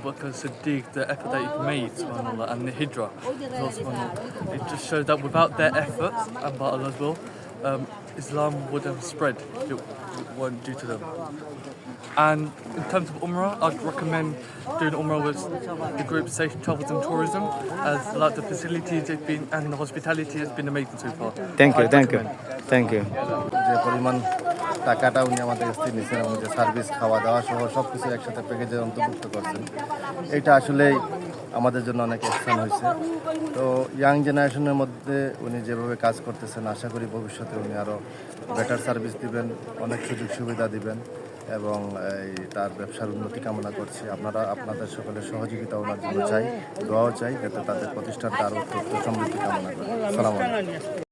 Bakr Siddiq, the effort that he's made, subhanAllah, and the Hijrah, as well, subhanAllah. It just showed that without their efforts, and by Allah's will, Islam would have spread. It weren't due to them. And in terms of Umrah, I'd recommend doing Umrah with the group Safe Travels and Tourism, as like the facilities it's been and the hospitality has been amazing so far. Thank you যে পরিমাণ টাকাটা উনি আমাদের কাছ থেকে নিয়েছেন এবং যে সার্ভিস খাওয়া দাওয়া সহ সব কিছু একসাথে প্যাকেজে অন্তর্ভুক্ত করছেন, এটা আসলেই আমাদের জন্য অনেক এক্সপান হয়েছে। তো ইয়াং জেনারেশনের মধ্যে উনি যেভাবে কাজ করতেছেন, আশা করি ভবিষ্যতে উনি আরও বেটার সার্ভিস দিবেন, অনেক সুযোগ সুবিধা দিবেন এবং তার ব্যবসার উন্নতি কামনা করছি। আপনাদের সকলের সহযোগিতা ওনার জন্য চাই, দোয়াও চাই, যাতে তাদের প্রতিষ্ঠানটা আরও সমৃদ্ধি কামনা করি। আসসালামু আলাইকুম।